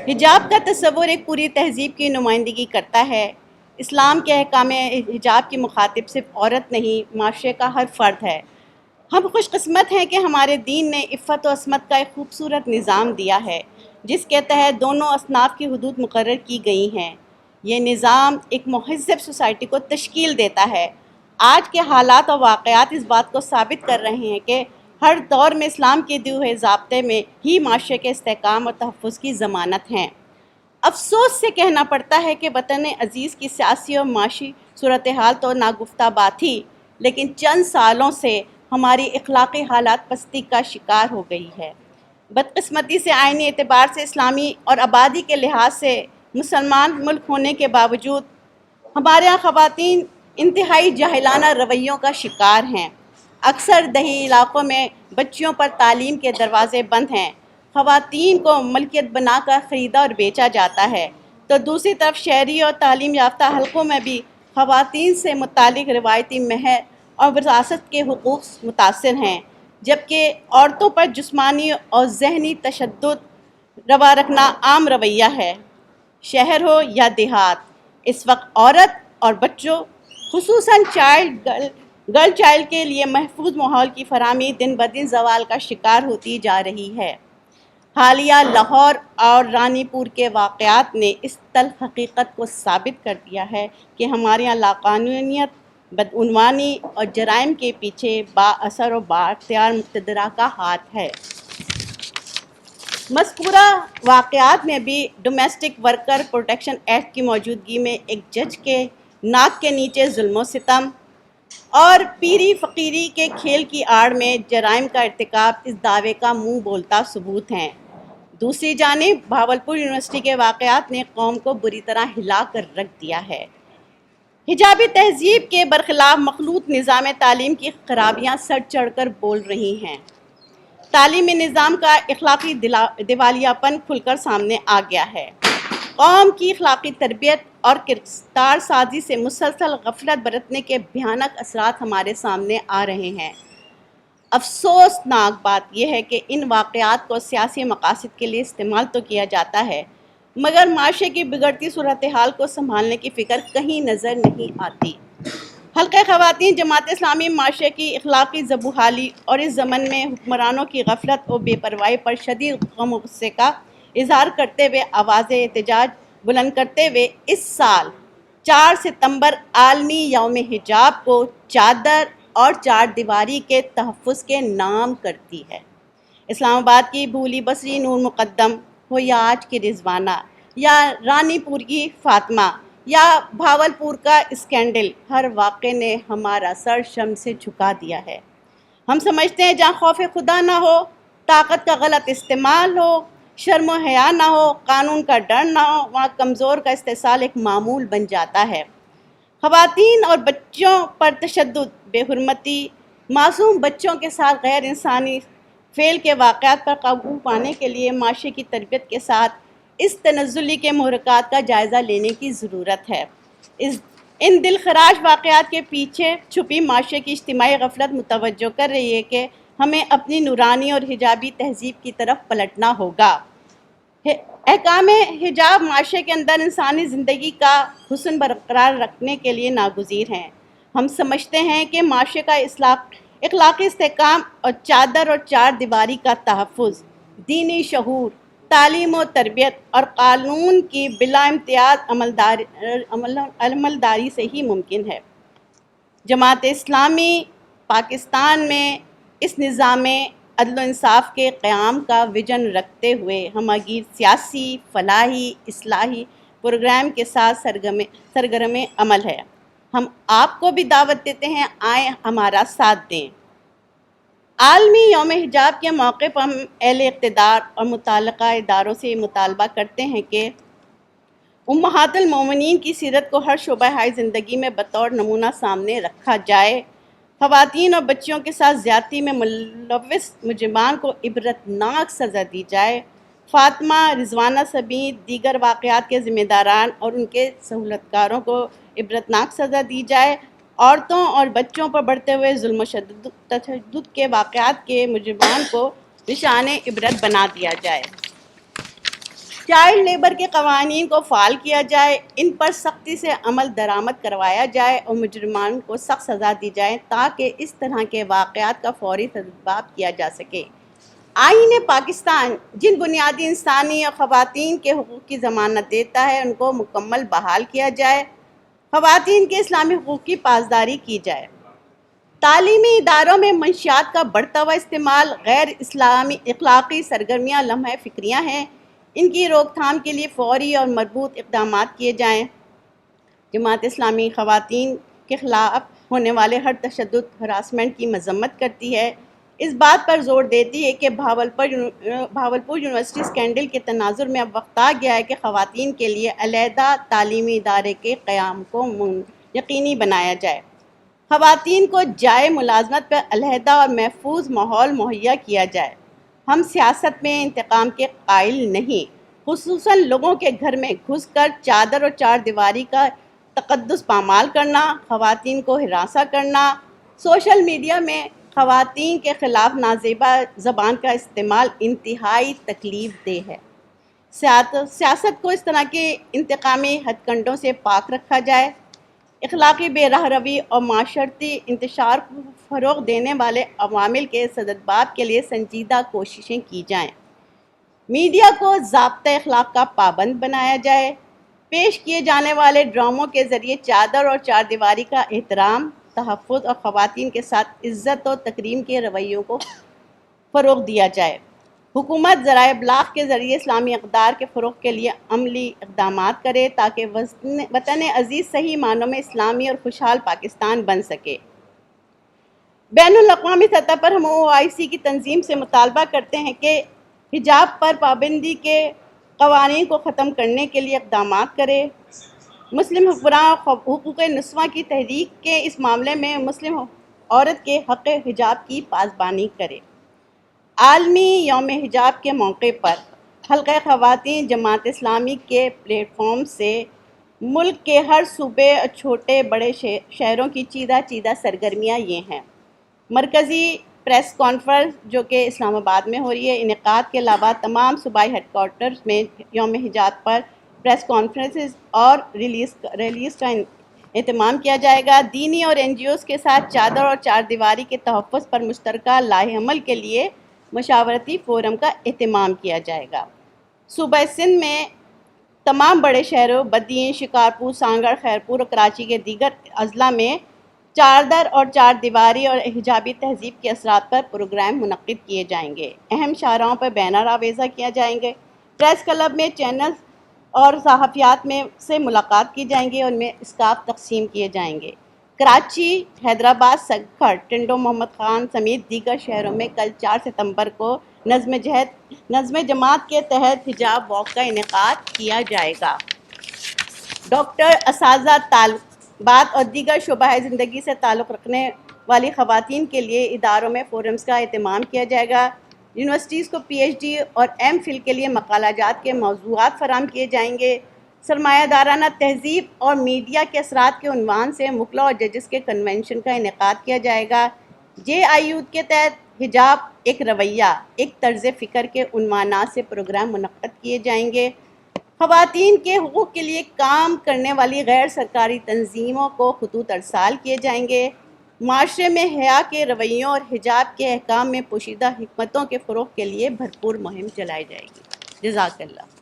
حجاب کا تصور ایک پوری تہذیب کی نمائندگی کرتا ہے۔ اسلام کے احکام حجاب کی مخاطب صرف عورت نہیں، معاشرے کا ہر فرد ہے۔ ہم خوش قسمت ہیں کہ ہمارے دین نے عفت و عصمت کا ایک خوبصورت نظام دیا ہے، جس کے تحت دونوں اصناف کی حدود مقرر کی گئی ہیں۔ یہ نظام ایک مہذب سوسائٹی کو تشکیل دیتا ہے۔ آج کے حالات اور واقعات اس بات کو ثابت کر رہے ہیں کہ ہر دور میں اسلام کے دیے ہوئے ضابطے میں ہی معاشرے کے استحکام اور تحفظ کی ضمانت ہیں۔ افسوس سے کہنا پڑتا ہے کہ وطن عزیز کی سیاسی اور معاشی صورتحال تو ناگفتہ بات تھی، لیکن چند سالوں سے ہماری اخلاقی حالات پستی کا شکار ہو گئی ہے۔ بدقسمتی سے آئینی اعتبار سے اسلامی اور آبادی کے لحاظ سے مسلمان ملک ہونے کے باوجود ہمارے یہاں خواتین انتہائی جاہلانہ رویوں کا شکار ہیں۔ اکثر دیہی علاقوں میں بچیوں پر تعلیم کے دروازے بند ہیں۔ خواتین کو ملکیت بنا کر خریدا اور بیچا جاتا ہے، تو دوسری طرف شہری اور تعلیم یافتہ حلقوں میں بھی خواتین سے متعلق روایتی مہر اور وراثت کے حقوق متاثر ہیں، جبکہ عورتوں پر جسمانی اور ذہنی تشدد روا رکھنا عام رویہ ہے۔ شہر ہو یا دیہات، اس وقت عورت اور بچوں، خصوصاً گرل چائلڈ کے لیے محفوظ ماحول کی فراہمی دن بدن زوال کا شکار ہوتی جا رہی ہے۔ حالیہ لاہور اور رانی پور کے واقعات نے اس تلخ حقیقت کو ثابت کر دیا ہے کہ ہمارے یہاں لاقانونیت، بدعنوانی اور جرائم کے پیچھے با اثر و با اختیار مقتدرہ کا ہاتھ ہے۔ مذکورہ واقعات میں بھی ڈومیسٹک ورکر پروٹیکشن ایکٹ کی موجودگی میں ایک جج کے ناک کے نیچے ظلم و ستم اور پیری فقیری کے کھیل کی آڑ میں جرائم کا ارتکاب اس دعوے کا منہ بولتا ثبوت ہیں۔ دوسری جانب بھاولپور یونیورسٹی کے واقعات نے قوم کو بری طرح ہلا کر رکھ دیا ہے۔ حجابی تہذیب کے برخلاف مخلوط نظام تعلیم کی خرابیاں سر چڑھ کر بول رہی ہیں۔ تعلیمی نظام کا اخلاقی دیوالیاپن کھل کر سامنے آ گیا ہے۔ قوم کی اخلاقی تربیت اور کردار سازی سے مسلسل غفلت برتنے کے بھیانک اثرات ہمارے سامنے آ رہے ہیں۔ افسوسناک بات یہ ہے کہ ان واقعات کو سیاسی مقاصد کے لیے استعمال تو کیا جاتا ہے، مگر معاشرے کی بگڑتی صورتحال کو سنبھالنے کی فکر کہیں نظر نہیں آتی۔ حلقہ خواتین جماعت اسلامی معاشرے کی اخلاقی زبوحالی اور اس ضمن میں حکمرانوں کی غفلت و بے پرواہی پر شدید غم و غصے کا اظہار کرتے ہوئے آواز احتجاج بلند کرتے ہوئے اس سال 4 ستمبر عالمی یوم حجاب کو چادر اور چار دیواری کے تحفظ کے نام کرتی ہے۔ اسلام آباد کی بھولی بصری نور مقدم ہو یا آج کی رضوانہ یا رانی پور کی فاطمہ یا بھاولپور کا اسکینڈل، ہر واقعے نے ہمارا سر شرم سے جھکا دیا ہے۔ ہم سمجھتے ہیں جہاں خوف خدا نہ ہو، طاقت کا غلط استعمال ہو، شرم و حیا نہ ہو، قانون کا ڈر نہ ہو، وہاں کمزور کا استحصال ایک معمول بن جاتا ہے۔ خواتین اور بچوں پر تشدد، بے حرمتی، معصوم بچوں کے ساتھ غیر انسانی فعل کے واقعات پر قابو پانے کے لیے معاشرے کی تربیت کے ساتھ اس تنزلی کے محرکات کا جائزہ لینے کی ضرورت ہے۔ ان دلخراش واقعات کے پیچھے چھپی معاشرے کی اجتماعی غفلت متوجہ کر رہی ہے کہ ہمیں اپنی نورانی اور حجابی تہذیب کی طرف پلٹنا ہوگا۔ احکام حجاب معاشرے کے اندر انسانی زندگی کا حسن برقرار رکھنے کے لیے ناگزیر ہیں۔ ہم سمجھتے ہیں کہ معاشرے کا اخلاقی استحکام اور چادر اور چار دیواری کا تحفظ دینی شعور، تعلیم و تربیت اور قانون کی بلا امتیاز عملداری سے ہی ممکن ہے۔ جماعت اسلامی پاکستان میں اس نظام عدل و انصاف کے قیام کا ویژن رکھتے ہوئے ہمگیر سیاسی، فلاحی، اصلاحی پروگرام کے ساتھ سرگرم عمل ہے۔ ہم آپ کو بھی دعوت دیتے ہیں، آئیں ہمارا ساتھ دیں۔ عالمی یوم حجاب کے موقع پر ہم اہل اقتدار اور متعلقہ اداروں سے یہ مطالبہ کرتے ہیں کہ امہات المومنین کی سیرت کو ہر شعبہ زندگی میں بطور نمونہ سامنے رکھا جائے۔ خواتین اور بچیوں کے ساتھ زیادتی میں ملوث مجرمان کو عبرتناک سزا دی جائے۔ فاطمہ، رضوانہ سمیت دیگر واقعات کے ذمہ داران اور ان کے سہولتکاروں کو عبرتناک سزا دی جائے۔ عورتوں اور بچوں پر بڑھتے ہوئے ظلم و تشدد کے واقعات کے مجرمان کو نشان عبرت بنا دیا جائے۔ چائلڈ لیبر کے قوانین کو فعال کیا جائے، ان پر سختی سے عمل درآمد کروایا جائے اور مجرمان کو سخت سزا دی جائے تاکہ اس طرح کے واقعات کا فوری سدباب کیا جا سکے۔ آئین پاکستان جن بنیادی انسانی اور خواتین کے حقوق کی ضمانت دیتا ہے ان کو مکمل بحال کیا جائے، خواتین کے اسلامی حقوق کی پاسداری کی جائے۔ تعلیمی اداروں میں منشیات کا بڑھتا ہوا استعمال غیر اسلامی اخلاقی سرگرمیاں لمحہ فکریاں ہیں، ان کی روک تھام کے لیے فوری اور مربوط اقدامات کیے جائیں۔ جماعت اسلامی خواتین کے خلاف ہونے والے ہر تشدد ہراسمنٹ کی مذمت کرتی ہے، اس بات پر زور دیتی ہے کہ بھاولپور یونیورسٹی اسکینڈل کے تناظر میں اب وقت آ گیا ہے کہ خواتین کے لیے علیحدہ تعلیمی ادارے کے قیام کو یقینی بنایا جائے، خواتین کو جائے ملازمت پر علیحدہ اور محفوظ ماحول مہیا کیا جائے۔ ہم سیاست میں انتقام کے قائل نہیں، خصوصاً لوگوں کے گھر میں گھس کر چادر اور چار دیواری کا تقدس پامال کرنا، خواتین کو ہراساں کرنا، سوشل میڈیا میں خواتین کے خلاف نازیبا زبان کا استعمال انتہائی تکلیف دہ ہے۔ سیاست کو اس طرح کے انتقامی ہتھ کنڈوں سے پاک رکھا جائے، اخلاقی بے راہ روی اور معاشرتی انتشار کو فروغ دینے والے عوامل کے سدباب کے لیے سنجیدہ کوششیں کی جائیں، میڈیا کو ضابطۂ اخلاق کا پابند بنایا جائے، پیش کیے جانے والے ڈراموں کے ذریعے چادر اور چار دیواری کا احترام، تحفظ اور خواتین کے ساتھ عزت و تکریم کے رویوں کو فروغ دیا جائے۔ حکومت ذرائع ابلاغ کے ذریعے اسلامی اقدار کے فروغ کے لیے عملی اقدامات کرے تاکہ وطن عزیز صحیح معنوں میں اسلامی اور خوشحال پاکستان بن سکے۔ بین الاقوامی سطح پر ہم OIC کی تنظیم سے مطالبہ کرتے ہیں کہ حجاب پر پابندی کے قوانین کو ختم کرنے کے لیے اقدامات کرے، مسلم حکمراں حقوق نسواں کی تحریک کے اس معاملے میں مسلم عورت کے حق حجاب کی پاسبانی کرے۔ عالمی یوم حجاب کے موقع پر حلقہ خواتین جماعت اسلامی کے پلیٹ فارم سے ملک کے ہر صوبے اور چھوٹے بڑے شہروں کی چیدہ سرگرمیاں یہ ہیں: مرکزی پریس کانفرنس جو کہ اسلام آباد میں ہو رہی ہے، انعقاد کے علاوہ تمام صوبائی ہیڈ کوارٹرز میں یوم حجاب پر پریس کانفرنسز اور ریلیز کا اہتمام کیا جائے گا۔ دینی اور NGOs کے ساتھ چادر اور چار دیواری کے تحفظ پر مشترکہ لائحہ عمل کے لیے مشاورتی فورم کا اہتمام کیا جائے گا۔ صوبہ سندھ میں تمام بڑے شہروں بدین، شکارپور، سانگڑ، خیرپور اور کراچی کے دیگر اضلاع میں چادر اور چار دیواری اور حجابی تہذیب کے اثرات پر پروگرام منعقد کیے جائیں گے، اہم شاہراہوں پر بینر آویزاں کیا جائیں گے، پریس کلب میں چینلز اور صحافیات میں سے ملاقات کی جائیں گی اور ان میں اسکارف تقسیم کیے جائیں گے۔ کراچی، حیدرآباد، سکھر، ٹنڈو محمد خان سمیت دیگر شہروں میں کل 4 ستمبر کو نظم جماعت کے تحت حجاب واک کا انعقاد کیا جائے گا۔ ڈاکٹر، اساتذہ، طالبات اور دیگر شعبہ زندگی سے تعلق رکھنے والی خواتین کے لیے اداروں میں فورمز کا اہتمام کیا جائے گا۔ یونیورسٹیز کو PhD اور M.Phil کے لیے مقالہ جات کے موضوعات فراہم کیے جائیں گے۔ سرمایہ دارانہ تہذیب اور میڈیا کے اثرات کے عنوان سے وکلاء اور ججز کے کنونشن کا انعقاد کیا جائے گا۔ JI کے تحت حجاب ایک رویہ، ایک طرز فکر کے عنوانات سے پروگرام منعقد کیے جائیں گے۔ خواتین کے حقوق کے لیے کام کرنے والی غیر سرکاری تنظیموں کو خطوط ارسال کیے جائیں گے۔ معاشرے میں حیا کے رویوں اور حجاب کے احکام میں پوشیدہ حکمتوں کے فروغ کے لیے بھرپور مہم چلائی جائے گی۔ جزاک اللہ۔